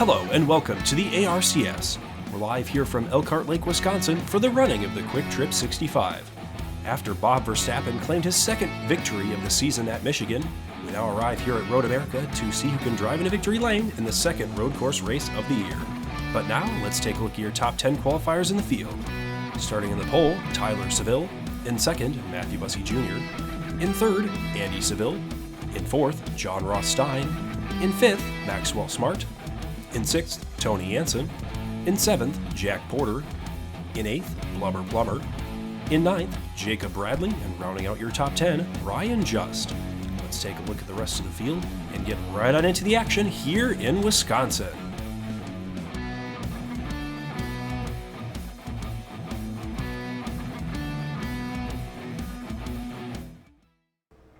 Hello and welcome to the ARCS. We're live here from Elkhart Lake, Wisconsin for the running of the Kwik Trip 65. After Bob Verstappen claimed his second victory of the season at Michigan, we now arrive here at Road America to see who can drive into victory lane in the second road course race of the year. But now, let's take a look at your top 10 qualifiers in the field. Starting in the pole, Tyler Seville. In second, Matthew Bussey Jr. In third, Andy Seville. In fourth, John Ross Stein. In fifth, Maxwell Smart. In sixth, Tony Jansen. In seventh, Jack Porter. In eighth, Blubber Plummer. In ninth, Jacob Bradley. And rounding out your top 10, Ryan Just. Let's take a look at the rest of the field and get right on into the action here in Wisconsin.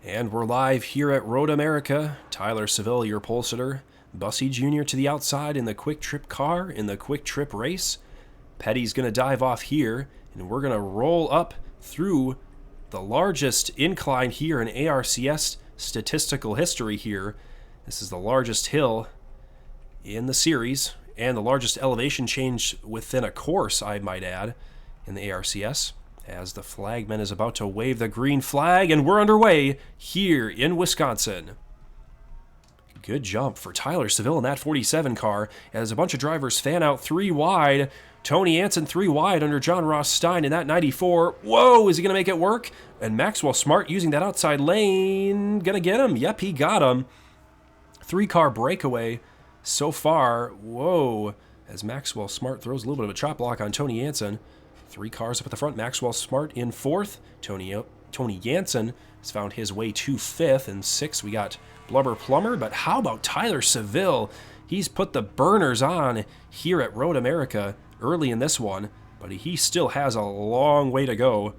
And we're live here at Road America. Tyler Seville, your pole sitter. Bussey Jr. to the outside in the Kwik Trip car in the Kwik Trip race. Petty's going to dive off here, and we're going to roll up through the largest incline here in ARCS statistical history here. This is the largest hill in the series, and the largest elevation change within a course, I might add, in the ARCS. As the flagman is about to wave the green flag, and we're underway here in Wisconsin. Good jump for Tyler Seville in that 47 car, as a bunch of drivers fan out 3 wide. Tony Jansen 3 wide under John Ross Stein in that 94. Whoa, is he going to make it work? And Maxwell Smart using that outside lane. Going to get him? Yep, he got him. 3-car breakaway so far. Whoa, as Maxwell Smart throws a little bit of a chop block on Tony Jansen. 3 cars up at the front. Maxwell Smart in 4th. Tony Jansen has found his way to 5th. And 6th, we got Blubber Plummer. But how about Tyler Seville? He's put the burners on here at Road America early in this one, but he still has a long way to go.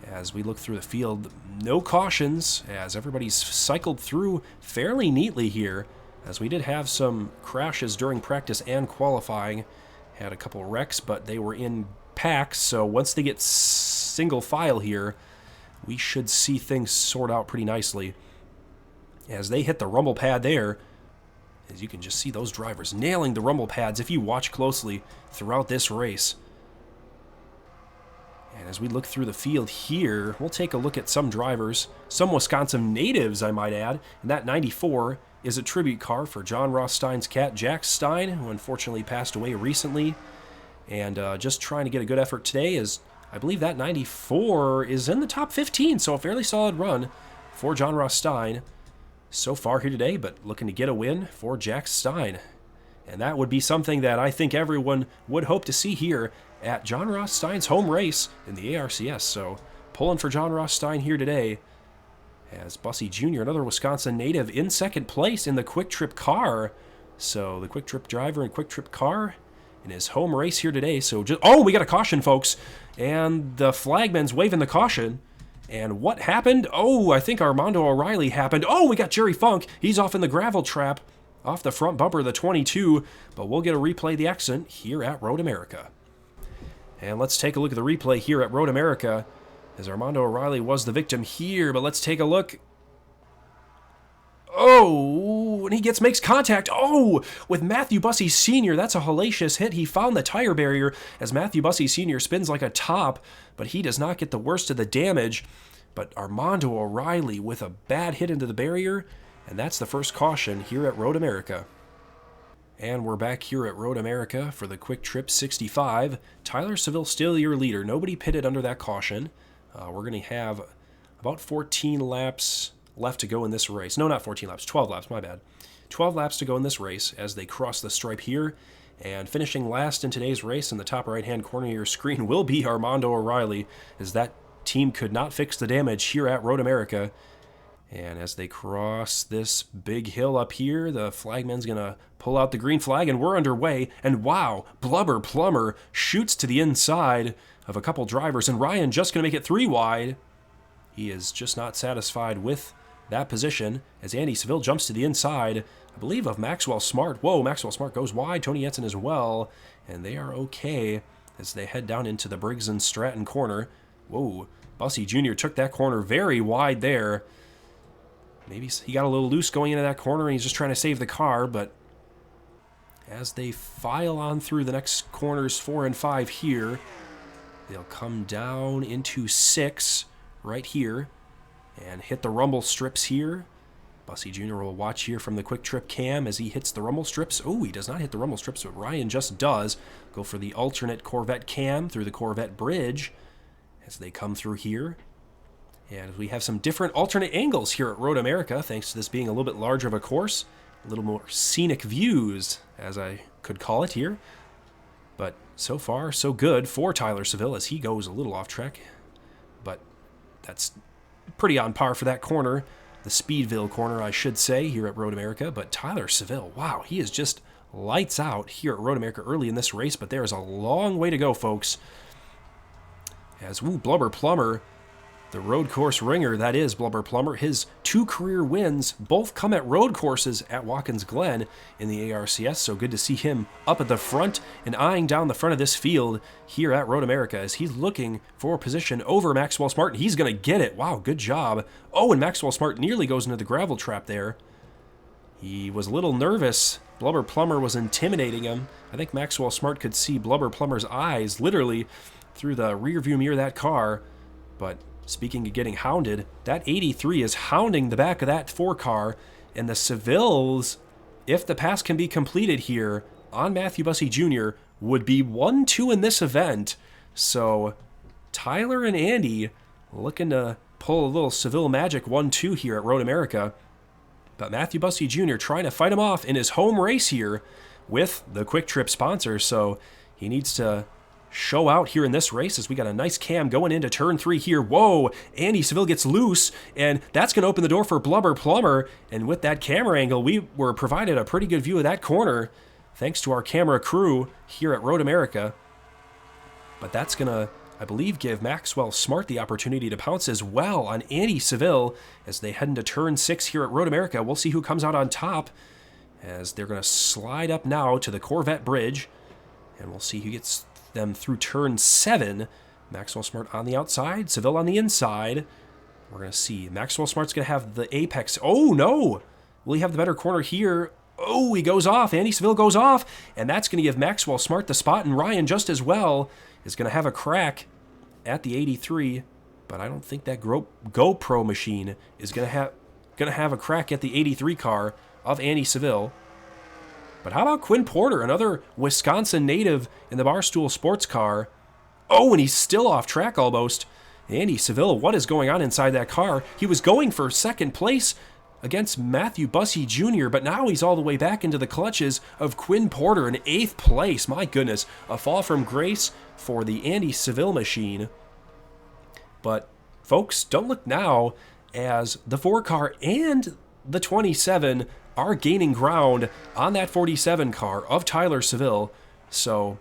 As we look through the field, no cautions, as everybody's cycled through fairly neatly here, as we did have some crashes during practice and qualifying. Had a couple wrecks, but they were in packs, so once they get single file here, we should see things sort out pretty nicely. As they hit the rumble pad there, as you can just see those drivers nailing the rumble pads if you watch closely throughout this race. And as we look through the field here, we'll take a look at some drivers, some Wisconsin natives, I might add. And that 94 is a tribute car for John Ross Stein's cat, Jack Stein, who unfortunately passed away recently. And just trying to get a good effort today, as I believe that 94 is in the top 15, so a fairly solid run for John Ross Stein so far here today, but looking to get a win for Jack Stein. And that would be something that I think everyone would hope to see here at John Ross Stein's home race in the ARCS. So pulling for John Ross Stein here today, as Bussey Jr., another Wisconsin native, in second place in the Kwik Trip car. So the Kwik Trip driver and Kwik Trip car in his home race here today. So we got a caution, folks, and the flagman's waving the caution. And what happened? Oh, I think Armando O'Reilly happened. Oh, we got Jerry Funk. He's off in the gravel trap off the front bumper of the 22, but we'll get a replay of the accident here at Road America. And let's take a look at the replay here at Road America, as Armando O'Reilly was the victim here, but let's take a look. Oh, and he makes contact. Oh, with Matthew Bussey Sr. That's a hellacious hit. He found the tire barrier as Matthew Bussey Sr. spins like a top, but he does not get the worst of the damage. But Armando O'Reilly with a bad hit into the barrier, and that's the first caution here at Road America. And we're back here at Road America for the Kwik Trip 65. Tyler Seville still your leader. Nobody pitted under that caution. We're going to have about 14 laps left to go in this race. No, not 14 laps, 12 laps, my bad. 12 laps to go in this race as they cross the stripe here. And finishing last in today's race in the top right-hand corner of your screen will be Armando O'Reilly, as that team could not fix the damage here at Road America. And as they cross this big hill up here, the flagman's going to pull out the green flag, and we're underway. And wow, Blubber Plummer shoots to the inside of a couple drivers, and Ryan just going to make it 3 wide. He is just not satisfied with that position as Andy Seville jumps to the inside, I believe, of Maxwell Smart. Whoa, Maxwell Smart goes wide. Tony Jansen as well, and they are okay as they head down into the Briggs and Stratton corner. Whoa, Bussey Jr. took that corner very wide there. Maybe he got a little loose going into that corner and he's just trying to save the car, but as they file on through the next corners 4 and 5 here, they'll come down into 6 right here and hit the rumble strips here. Bussy Jr. will watch here from the quick trip cam as he hits the rumble strips. Oh, he does not hit the rumble strips, but Ryan just does. Go for the alternate Corvette cam through the Corvette bridge as they come through here. And we have some different alternate angles here at Road America, thanks to this being a little bit larger of a course. A little more scenic views, as I could call it here. But so far, so good for Tyler Seville as he goes a little off track. But that's pretty on par for that corner. The Speedville corner, I should say, here at Road America. But Tyler Seville, wow, he is just lights out here at Road America early in this race. But there is a long way to go, folks. As, Blubber Plumber, the road course ringer, that is Blubber Plumber, his 2 career wins both come at road courses at Watkins Glen in the ARCS, so good to see him up at the front and eyeing down the front of this field here at Road America as he's looking for a position over Maxwell Smart, and he's going to get it. Wow, good job. Oh, and Maxwell Smart nearly goes into the gravel trap there. He was a little nervous. Blubber Plumber was intimidating him. I think Maxwell Smart could see Blubber Plumber's eyes literally through the rear view mirror of that car, but speaking of getting hounded, that 83 is hounding the back of that 4 car, and the Sevilles, if the pass can be completed here on Matthew Bussey Jr., would be 1-2 in this event. So Tyler and Andy looking to pull a little Seville magic 1-2 here at Road America. But Matthew Bussey Jr. trying to fight him off in his home race here with the Quick Trip sponsor, so he needs to show out here in this race as we got a nice cam going into turn 3 here. Whoa, Andy Seville gets loose, and that's going to open the door for Blubber Plumber. And with that camera angle, we were provided a pretty good view of that corner, thanks to our camera crew here at Road America. But that's going to, I believe, give Maxwell Smart the opportunity to pounce as well on Andy Seville as they head into turn 6 here at Road America. We'll see who comes out on top as they're going to slide up now to the Corvette bridge, and we'll see who gets them through turn 7. Maxwell Smart on the outside, Seville on the inside. We're going to see. Maxwell Smart's going to have the apex. Oh, no! Will he have the better corner here? Oh, he goes off. Andy Seville goes off. And that's going to give Maxwell Smart the spot. And Ryan, just as well, is going to have a crack at the 83. But I don't think that GoPro machine is going to have a crack at the 83 car of Andy Seville. But how about Quinn Porter, another Wisconsin native in the Barstool sports car? Oh, and he's still off track almost. Andy Seville, what is going on inside that car? He was going for second place against Matthew Bussey Jr., but now he's all the way back into the clutches of Quinn Porter in 8th place. My goodness, a fall from grace for the Andy Seville machine. But, folks, don't look now as the 4 car and the 27 are gaining ground on that 47 car of Tyler Seville. So,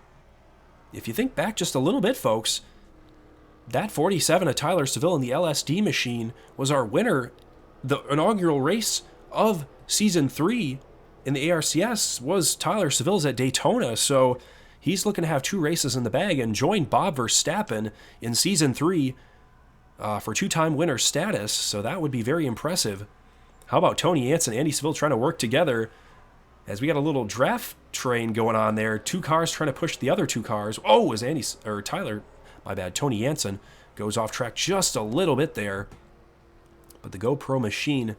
if you think back just a little bit, folks, that 47 of Tyler Seville in the LSD machine was our winner. The inaugural race of Season 3 in the ARCS was Tyler Seville's at Daytona, so he's looking to have 2 races in the bag and join Bob Verstappen in Season 3 for 2-time winner status, so that would be very impressive. How about Tony Ants and Andy Seville trying to work together as we got a little draft train going on there. 2 cars trying to push the other 2 cars. Oh, as Tony Jansen goes off track just a little bit there. But the GoPro machine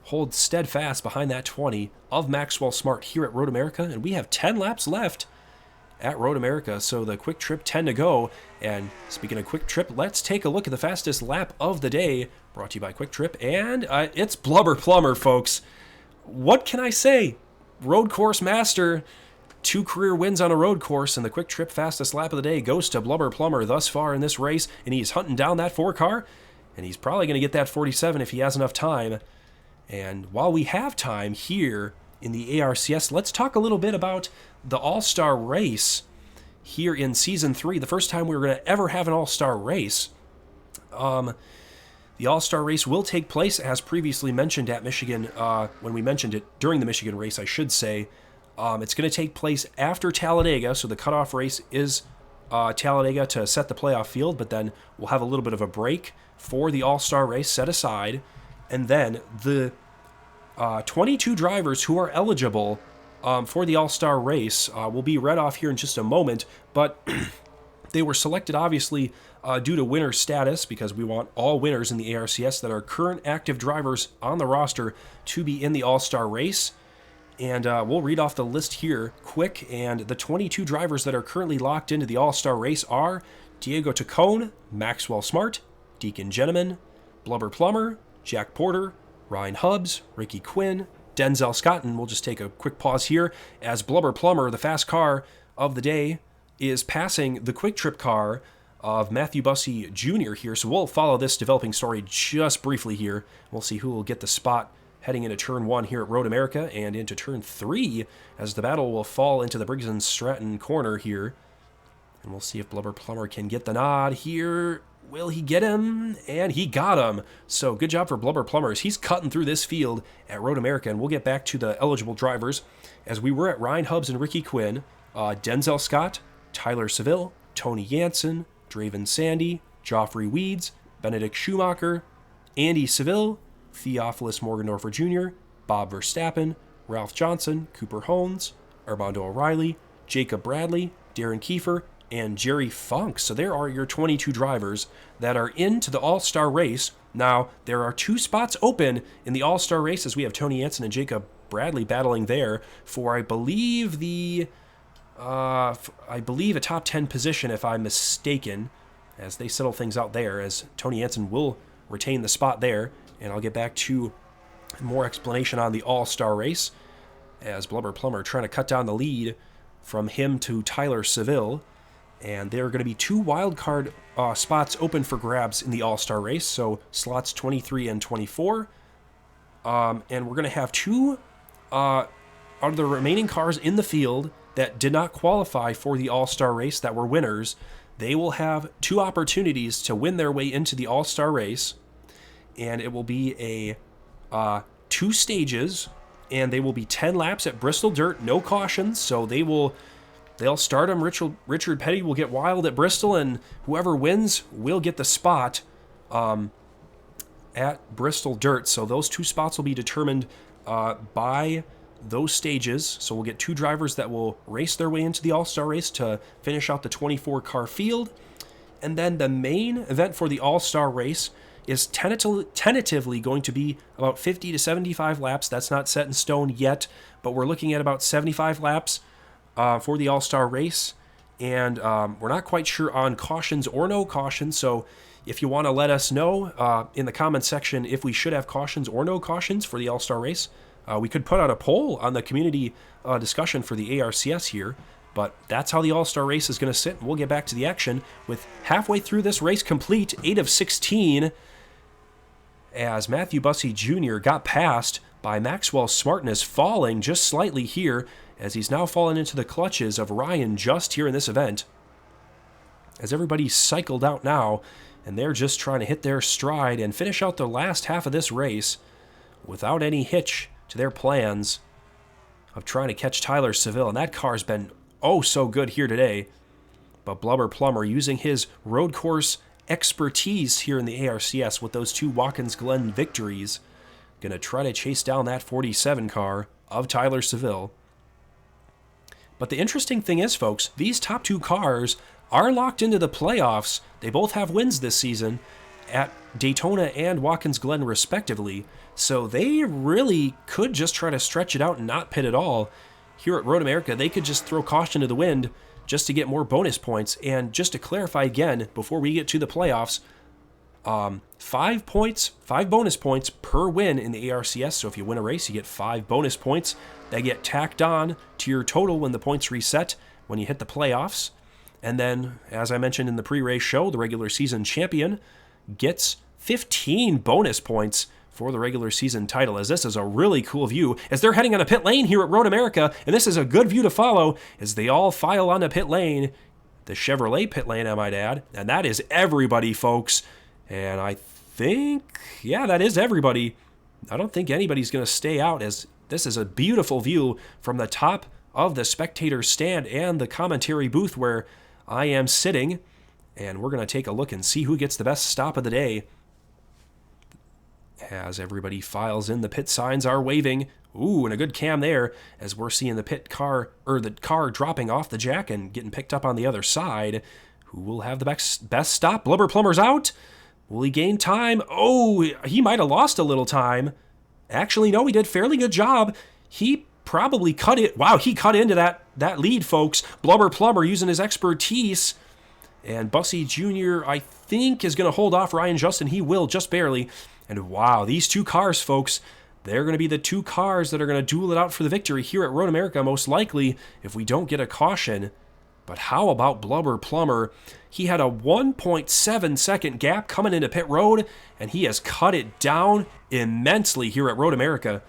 holds steadfast behind that 20 of Maxwell Smart here at Road America. And we have 10 laps left at Road America, so the Quick Trip 10 to go. And speaking of Quick Trip, let's take a look at the fastest lap of the day, brought to you by Quick Trip, and it's Blubber Plumber, folks. What can I say? Road course master, 2 career wins on a road course, and the Quick Trip fastest lap of the day goes to Blubber Plumber thus far in this race, and he's hunting down that 4 car, and he's probably going to get that 47 if he has enough time. And while we have time here in the ARCS, let's talk a little bit about the All-Star race here in Season 3, the first time we were going to ever have an All-Star race. The All-Star race will take place, as previously mentioned at Michigan, when we mentioned it during the Michigan race, I should say. It's going to take place after Talladega, so the cutoff race is Talladega to set the playoff field, but then we'll have a little bit of a break for the All-Star race set aside, and then the 22 drivers who are eligible for the All-Star race will be read off here in just a moment, but they were selected, obviously, due to winner status, because we want all winners in the ARCS that are current active drivers on the roster to be in the All-Star race. And we'll read off the list here quick. And the 22 drivers that are currently locked into the All-Star race are Diego Tacone, Maxwell Smart, Deacon Gentleman, Blubber Plummer, Jack Porter, Ryan Hubbs, Ricky Quinn, Denzel Scott. And we'll just take a quick pause here as Blubber Plummer, the fast car of the day, is passing the Kwik Trip car of Matthew Bussey Jr. here. So we'll follow this developing story just briefly here. We'll see who will get the spot heading into Turn 1 here at Road America and into Turn 3 as the battle will fall into the Briggs & Stratton corner here. And we'll see if Blubber Plummer can get the nod here. Will he get him? And he got him. So good job for Blubber Plummer as he's cutting through this field at Road America. And we'll get back to the eligible drivers as we were at Ryan Hubbs and Ricky Quinn, Denzel Scott, Tyler Seville, Tony Jansen, Draven Sandy, Joffrey Weeds, Benedict Schumacher, Andy Seville, Theophilus Morgendorfer Jr., Bob Verstappen, Ralph Johnson, Cooper Hones, Armando O'Reilly, Jacob Bradley, Darren Kiefer, and Jerry Funk. So there are your 22 drivers that are into the All-Star race. Now, there are 2 spots open in the All-Star race as we have Tony Jansen and Jacob Bradley battling there for, I believe, a top 10 position, if I'm mistaken, as they settle things out there, as Tony Jansen will retain the spot there. And I'll get back to more explanation on the All-Star race as Blubber Plummer trying to cut down the lead from him to Tyler Seville. And there are going to be 2 wildcard spots open for grabs in the All-Star race, so slots 23 and 24. And we're going to have 2 out of the remaining cars in the field that did not qualify for the All-Star race that were winners. They will have 2 opportunities to win their way into the All-Star race. And it will be a 2 stages, and they will be 10 laps at Bristol Dirt, no cautions. So they'll start them. Richard Petty will get wild at Bristol, and whoever wins will get the spot at Bristol Dirt. So those 2 spots will be determined by those stages. So we'll get 2 drivers that will race their way into the All-Star race to finish out the 24-car field. And then the main event for the All-Star race is tentatively going to be about 50 to 75 laps. That's not set in stone yet, but we're looking at about 75 laps for the All-Star race. And we're not quite sure on cautions or no cautions, so if you want to let us know in the comments section if we should have cautions or no cautions for the All-Star race, we could put out a poll on the community discussion for the ARCS here. But that's how the All-Star race is going to sit. We'll get back to the action with halfway through this race complete, 8 of 16, as Matthew Bussey Jr. got passed by Maxwell Smart and is falling just slightly here as he's now fallen into the clutches of Ryan Just here in this event. As everybody's cycled out now, and they're just trying to hit their stride and finish out the last half of this race without any hitch to their plans of trying to catch Tyler Seville. And that car's been oh so good here today. But Blubber Plummer, using his road course expertise here in the ARCS with those 2 Watkins Glen victories, gonna try to chase down that 47 car of Tyler Seville. But the interesting thing is, folks, these top 2 cars are locked into the playoffs. They both have wins this season at Daytona and Watkins Glen respectively, so they really could just try to stretch it out and not pit at all. Here at Road America, they could just throw caution to the wind just to get more bonus points. And just to clarify again, before we get to the playoffs, 5 bonus points per win in the ARCS. So if you win a race, you get 5 bonus points that get tacked on to your total when the points reset when you hit the playoffs. And then, as I mentioned in the pre-race show, the regular season champion gets 15 bonus points for the regular season title, as this is a really cool view as they're heading on a pit lane here at Road America, and this is a good view to follow as they all file onto pit lane, the Chevrolet pit lane, I might add, and that is everybody, folks. And I think, yeah, that is everybody. I don't think anybody's going to stay out, as this is a beautiful view from the top of the spectator stand and the commentary booth where I am sitting, and we're going to take a look and see who gets the best stop of the day. As everybody files in, the pit signs are waving. Ooh, and a good cam there as we're seeing the the car dropping off the jack and getting picked up on the other side. Who will have the best stop? Blubber Plumber's out. Will he gain time? Oh, he might have lost a little time. Actually, no, he did fairly good job. He probably cut it. Wow, he cut into that lead, folks. Blubber Plumber using his expertise. And Bussy Jr., I think, is going to hold off Ryan Justin. He will, just barely. And wow, these two cars, folks, they're going to be the two cars that are going to duel it out for the victory here at Road America, most likely, if we don't get a caution. But how about Blubber Plumber? He had a 1.7 second gap coming into pit road, and he has cut it down immensely here at Road America.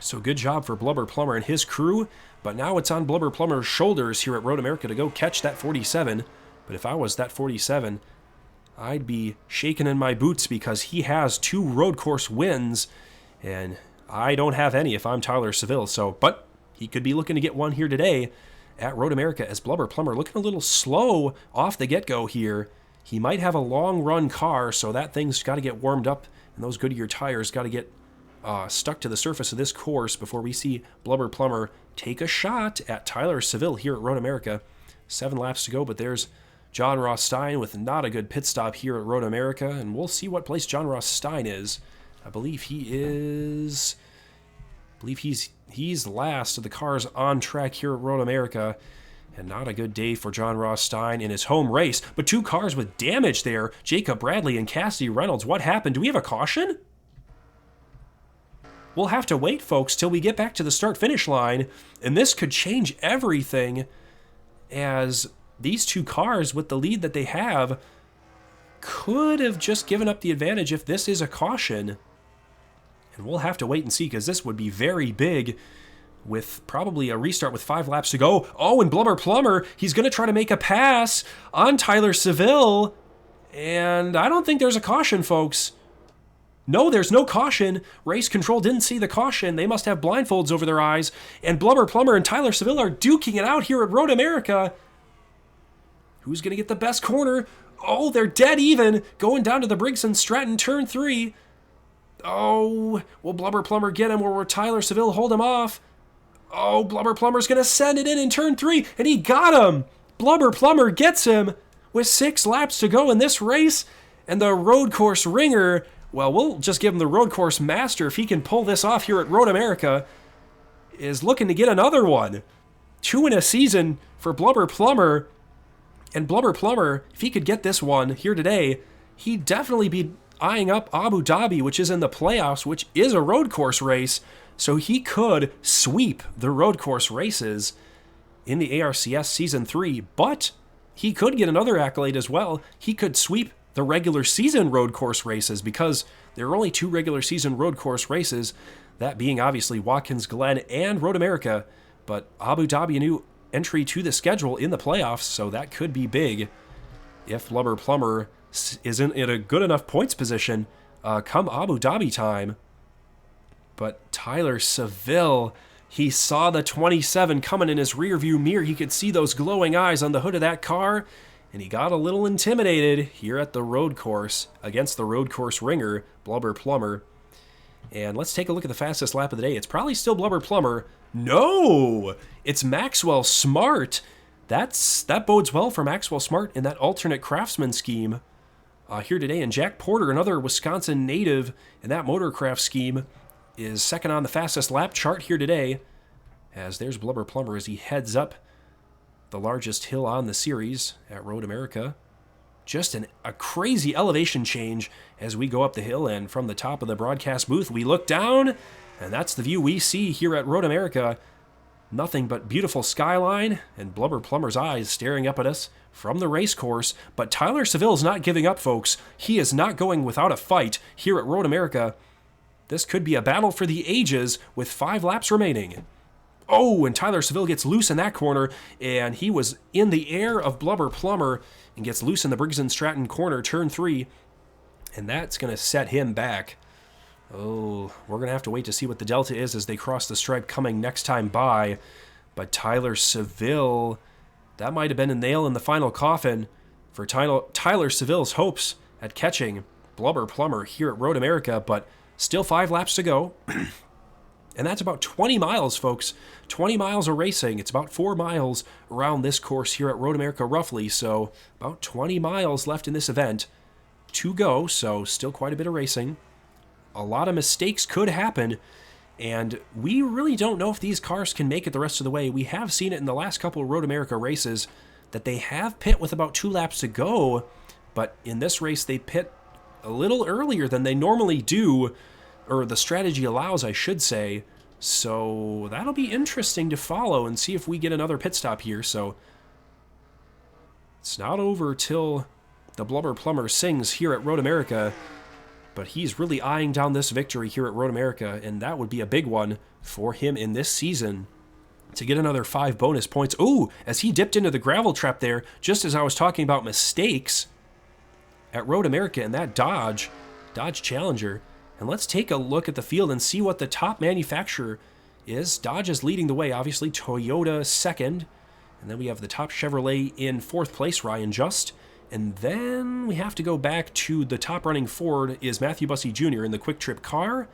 So good job for Blubber Plumber and his crew, but now it's on Blubber Plumber's shoulders here at Road America to go catch that 47. But if I was that 47, I'd be shaking in my boots because he has 2 road course wins, and I don't have any if I'm Tyler Seville. But he could be looking to get one here today at Road America as Blubber Plumber looking a little slow off the get-go here. He might have a long-run car, so that thing's got to get warmed up, and those Goodyear tires got to get stuck to the surface of this course before we see Blubber Plumber take a shot at Tyler Seville here at Road America. 7 laps to go, but there's John Ross Stein with not a good pit stop here at Road America, and we'll see what place John Ross Stein is. I believe he's last of the cars on track here at Road America, and not a good day for John Ross Stein in his home race. But 2 cars with damage there, Jacob Bradley and Cassidy Reynolds. What happened? Do we have a caution? We'll have to wait, folks, till we get back to the start-finish line, and this could change everything, as these 2 cars with the lead that they have could have just given up the advantage if this is a caution. And we'll have to wait and see, because this would be very big with probably a restart with 5 laps to go. Oh, and Blubber Plumber, he's going to try to make a pass on Tyler Seville. And I don't think there's a caution, folks. No, there's no caution. Race control didn't see the caution. They must have blindfolds over their eyes. And Blubber Plumber and Tyler Seville are duking it out here at Road America. Who's going to get the best corner? Oh, they're dead even. Going down to the Briggs & Stratton turn 3. Oh, will Blubber Plumber get him, or will Tyler Seville hold him off? Oh, Blubber Plumber's going to send it in turn 3, and he got him. Blubber Plumber gets him with 6 laps to go in this race. And the road course ringer, well, we'll just give him the road course master if he can pull this off here at Road America, is looking to get another one. 2 in a season for Blubber Plumber. And Blubber Plumber, if he could get this one here today, he'd definitely be eyeing up Abu Dhabi, which is in the playoffs, which is a road course race. So he could sweep the road course races in the ARCS Season 3, but he could get another accolade as well. He could sweep the regular season road course races, because there are only 2 regular season road course races, that being obviously Watkins Glen and Road America, but Abu Dhabi, a new entry to the schedule in the playoffs, so that could be big if Blubber Plumber isn't in a good enough points position come Abu Dhabi time. But Tyler Seville, he saw the 27 coming in his rearview mirror. He could see those glowing eyes on the hood of that car, and he got a little intimidated here at the road course against the road course ringer, Blubber Plumber. And let's take a look at the fastest lap of the day. It's probably still Blubber Plumber. No! It's Maxwell Smart. That bodes well for Maxwell Smart in that alternate Craftsman scheme here today. And Jack Porter, another Wisconsin native in that Motorcraft scheme, is second on the fastest lap chart here today. As there's Blubber Plumber as he heads up the largest hill on the series at Road America. Just a crazy elevation change as we go up the hill, and from the top of the broadcast booth we look down, and that's the view we see here at Road America. Nothing but beautiful skyline and Blubber Plumber's eyes staring up at us from the race course. But Tyler Seville's not giving up, folks. He is not going without a fight here at Road America. This could be a battle for the ages with 5 laps remaining. Oh, and Tyler Seville gets loose in that corner, and he was in the air of Blubber Plumber and gets loose in the Briggs & Stratton corner, turn 3, and that's going to set him back. Oh, we're going to have to wait to see what the delta is as they cross the stripe coming next time by. But Tyler Seville, that might have been a nail in the final coffin for Tyler Seville's hopes at catching Blubber Plumber here at Road America, but still 5 laps to go. And that's about 20 miles, folks. 20 miles of racing. It's about 4 miles around this course here at Road America, roughly. So about 20 miles left in this event to go. So still quite a bit of racing. A lot of mistakes could happen. And we really don't know if these cars can make it the rest of the way. We have seen it in the last couple of Road America races that they have pit with about 2 laps to go. But in this race, they pit a little earlier than they normally do, or the strategy allows, I should say. So that'll be interesting to follow and see if we get another pit stop here. So it's not over till the Blubber Plumber sings here at Road America, but he's really eyeing down this victory here at Road America, and that would be a big one for him in this season to get another 5 bonus points. Ooh, as he dipped into the gravel trap there, just as I was talking about mistakes at Road America and that Dodge Challenger. And let's take a look at the field and see what the top manufacturer is. Dodge is leading the way, obviously. Toyota second. And then we have the top Chevrolet in 4th place, Ryan Just. And then we have to go back to the top running Ford is Matthew Bussey Jr. in the Kwik Trip car.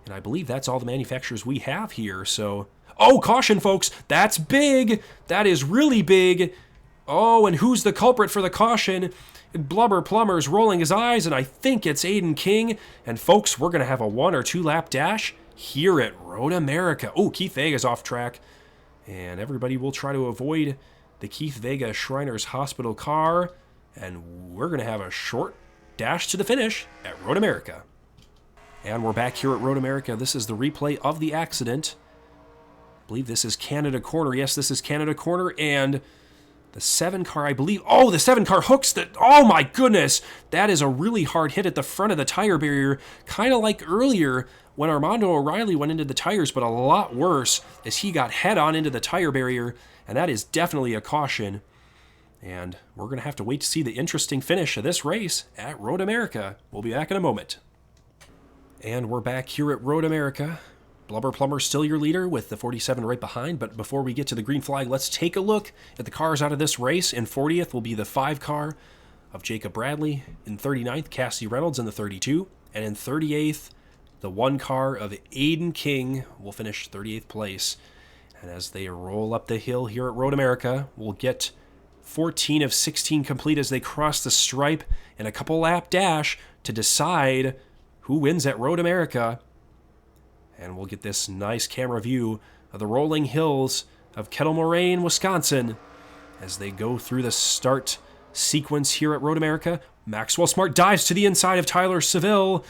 And I believe that's all the manufacturers we have here. So, oh, caution, folks. That's big. That is really big. Oh, and who's the culprit for the caution? Blubber Plumber's rolling his eyes, and I think it's Aiden King. And folks, we're going to have a 1 or 2 lap dash here at Road America. Oh, Keith Vega's off track. And everybody will try to avoid the Keith Vega Shriners Hospital car. And we're going to have a short dash to the finish at Road America. And we're back here at Road America. This is the replay of the accident. I believe this is Canada Corner. Yes, this is Canada Corner. And the 7 car, I believe. Oh, the 7 car hooks the. Oh my goodness. That is a really hard hit at the front of the tire barrier. Kind of like earlier when Armando O'Reilly went into the tires, but a lot worse as he got head on into the tire barrier. And that is definitely a caution. And we're going to have to wait to see the interesting finish of this race at Road America. We'll be back in a moment. And we're back here at Road America. Blubber Plumber still your leader with the 47 right behind, but before we get to the green flag, let's take a look at the cars out of this race. In 40th will be the 5 car of Jacob Bradley. In 39th, Cassie Reynolds in the 32. And in 38th, the 1 car of Aiden King will finish 38th place. And as they roll up the hill here at Road America, we'll get 14 of 16 complete as they cross the stripe and a couple lap dash to decide who wins at Road America. And we'll get this nice camera view of the rolling hills of Kettle Moraine, Wisconsin, as they go through the start sequence here at Road America. Maxwell Smart dives to the inside of Tyler Seville.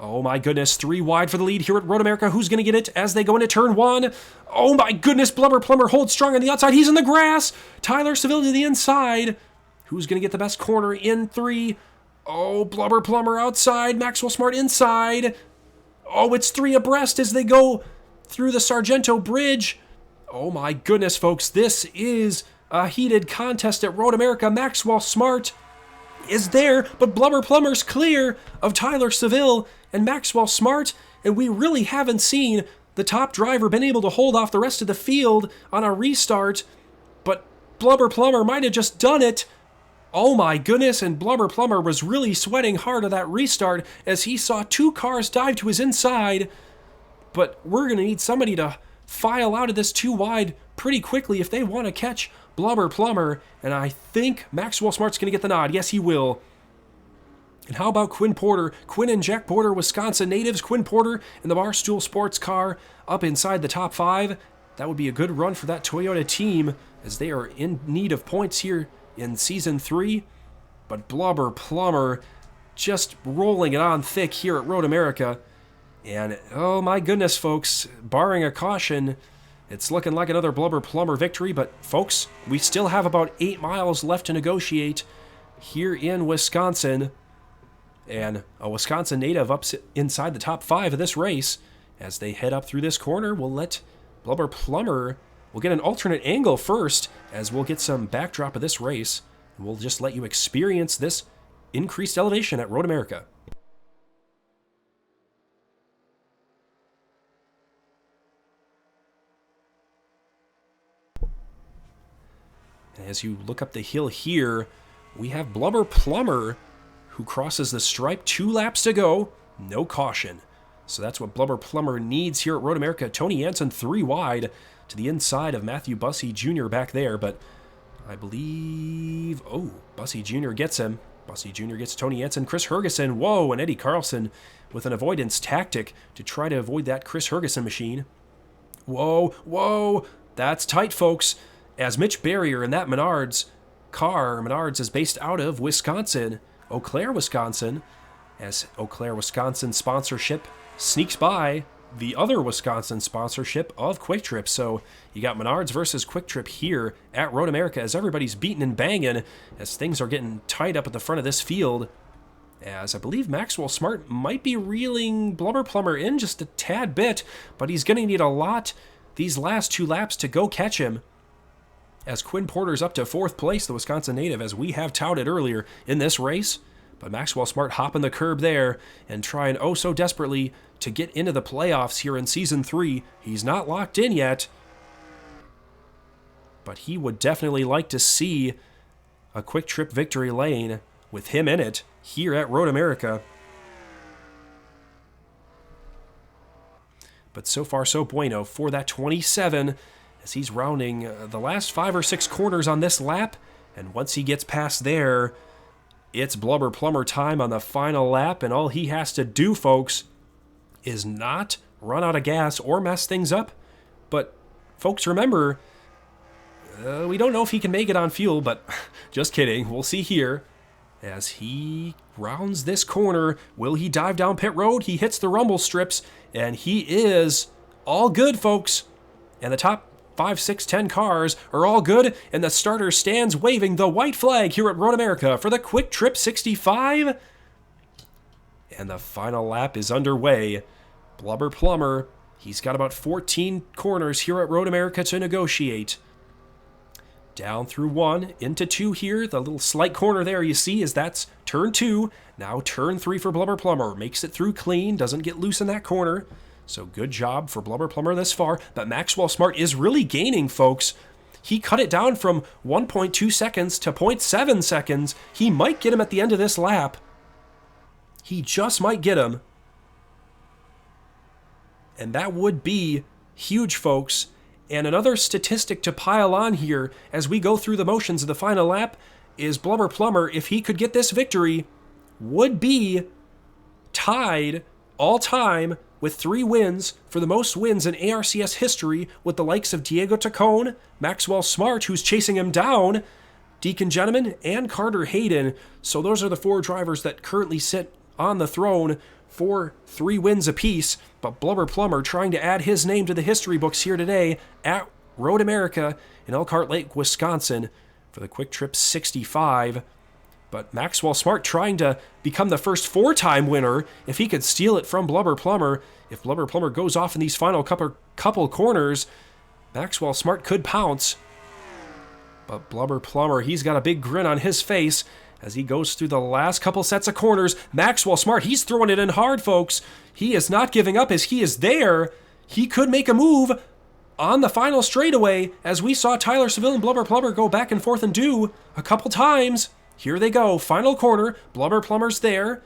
Oh my goodness, 3 wide for the lead here at Road America. Who's going to get it as they go into turn 1? Oh my goodness, Blubber Plumber holds strong on the outside. He's in the grass. Tyler Seville to the inside. Who's going to get the best corner in 3? Oh, Blubber Plumber outside. Maxwell Smart inside. Oh, it's 3 abreast as they go through the Sargento Bridge. Oh my goodness, folks. This is a heated contest at Road America. Maxwell Smart is there, but Blubber Plumber's clear of Tyler Seville and Maxwell Smart, and we really haven't seen the top driver been able to hold off the rest of the field on a restart, but Blubber Plumber might have just done it. Oh my goodness, and Blubber Plumber was really sweating hard at that restart as he saw 2 cars dive to his inside, but we're going to need somebody to file out of this 2 wide pretty quickly if they want to catch Blubber Plumber, and I think Maxwell Smart's going to get the nod. Yes, he will. And how about Quinn Porter? Quinn and Jack Porter, Wisconsin natives. Quinn Porter in the Barstool Sports car up inside the top 5. That would be a good run for that Toyota team as they are in need of points here in Season 3. But Blubber Plumber just rolling it on thick here at Road America. And oh my goodness, folks, barring a caution, it's looking like another Blubber Plumber victory. But folks, we still have about 8 miles left to negotiate here in Wisconsin. And a Wisconsin native up inside the top 5 of this race. As they head up through this corner, we'll let Blubber Plumber, we'll get an alternate angle first as we'll get some backdrop of this race. And we'll just let you experience this increased elevation at Road America. And as you look up the hill here, we have Blubber Plumber, who crosses the stripe. 2 laps to go. No caution. So that's what Blubber Plumber needs here at Road America. Tony Jansen 3 wide to the inside of Matthew Bussey Jr. back there, but I believe... Oh, Bussey Jr. gets him. Bussey Jr. gets Tony Jansen. Chris Hergeson, whoa, and Eddie Carlson with an avoidance tactic to try to avoid that Chris Hergeson machine. Whoa, whoa, that's tight, folks. As Mitch Barrier in that Menards car, Menards is based out of Wisconsin, Eau Claire, Wisconsin, as Eau Claire, Wisconsin sponsorship sneaks by the other Wisconsin sponsorship of Kwik Trip. So you got Menards versus Kwik Trip here at Road America as everybody's beating and banging as things are getting tight up at the front of this field. As I believe Maxwell Smart might be reeling Blubber Plumber in just a tad bit, but he's going to need a lot these last 2 laps to go catch him. As Quinn Porter's up to 4th place, the Wisconsin native, as we have touted earlier in this race. But Maxwell Smart hopping the curb there and trying oh so desperately to get into the playoffs here in Season 3. He's not locked in yet, but he would definitely like to see a Kwik Trip victory lane with him in it here at Road America. But so far so bueno for that 27 as he's rounding the last 5 or 6 corners on this lap. And once he gets past there, it's Blubber Plumber time on the final lap, and all he has to do, folks, is not run out of gas or mess things up. But, folks, remember, we don't know if he can make it on fuel, but just kidding. We'll see here as he rounds this corner. Will he dive down pit road? He hits the rumble strips, and he is all good, folks. And the top 5, 6, 10 cars are all good, and the starter stands waving the white flag here at Road America for the Kwik Trip 65. And the final lap is underway. Blubber Plumber, he's got about 14 corners here at Road America to negotiate. Down through 1, into 2 here. The little slight corner there you see is that's turn 2. Now turn 3 for Blubber Plumber. Makes it through clean, doesn't get loose in that corner. So good job for Blubber Plumber this far, but Maxwell Smart is really gaining, folks. He cut it down from 1.2 seconds to 0.7 seconds. He might get him at the end of this lap. He just might get him. And that would be huge, folks. And another statistic to pile on here as we go through the motions of the final lap is Blubber Plumber, if he could get this victory, would be tied all time with 3 wins for the most wins in ARCS history with the likes of Diego Tacone, Maxwell Smart, who's chasing him down, Deacon Gentleman, and Carter Hayden. So those are the 4 drivers that currently sit on the throne for 3 wins apiece. But Blubber Plumber trying to add his name to the history books here today at Road America in Elkhart Lake, Wisconsin for the Kwik Trip 65. But Maxwell Smart trying to become the first 4-time winner if he could steal it from Blubber Plumber. If Blubber Plumber goes off in these final couple corners, Maxwell Smart could pounce. But Blubber Plumber, he's got a big grin on his face as he goes through the last couple sets of corners. Maxwell Smart, he's throwing it in hard, folks. He is not giving up as he is there. He could make a move on the final straightaway as we saw Tyler Seville and Blubber Plumber go back and forth and do a couple times. Here they go, final corner, Blubber Plumber's there.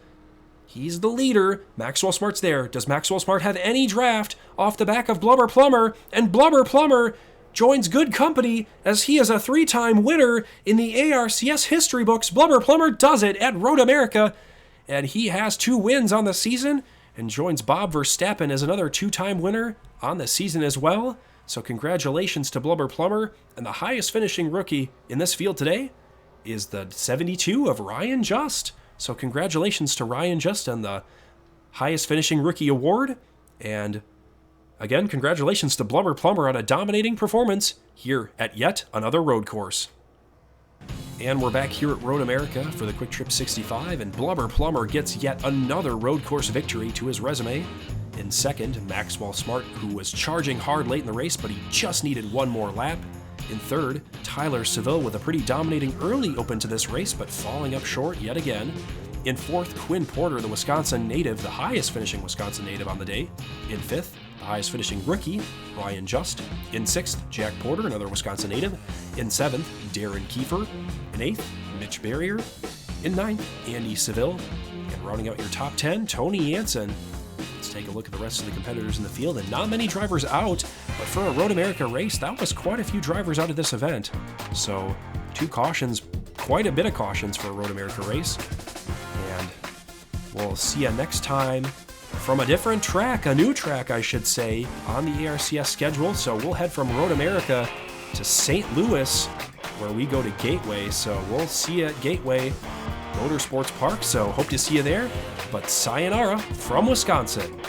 He's the leader, Maxwell Smart's there. Does Maxwell Smart have any draft off the back of Blubber Plumber? And Blubber Plumber joins good company as he is a 3-time winner in the ARCS history books. Blubber Plumber does it at Road America, and he has 2 wins on the season and joins Bob Verstappen as another 2-time winner on the season as well. So congratulations to Blubber Plumber, and the highest finishing rookie in this field today is the 72 of Ryan Just. So congratulations to Ryan Just on the highest finishing rookie award. And again, congratulations to Blubber Plumber on a dominating performance here at yet another road course. And we're back here at Road America for the Kwik Trip 65, and Blubber Plumber gets yet another road course victory to his resume. In second, Maxwell Smart, who was charging hard late in the race, but he just needed 1 more lap. In third, Tyler Seville with a pretty dominating early open to this race, but falling up short yet again. In fourth, Quinn Porter, the Wisconsin native, the highest finishing Wisconsin native on the day. In fifth, the highest finishing rookie, Ryan Just. In sixth, Jack Porter, another Wisconsin native. In seventh, Darren Kiefer. In eighth, Mitch Barrier. In 9th, Andy Seville. And rounding out your top 10, Tony Jansen. Let's take a look at the rest of the competitors in the field, and not many drivers out, but for a Road America race, that was quite a few drivers out of this event. So 2 cautions, quite a bit of cautions for a Road America race. And we'll see you next time from a different track, a new track, I should say, on the ARCS schedule. So we'll head from Road America to St. Louis, where we go to Gateway. So we'll see you at Gateway Motorsports Park. So hope to see you there. But sayonara from Wisconsin.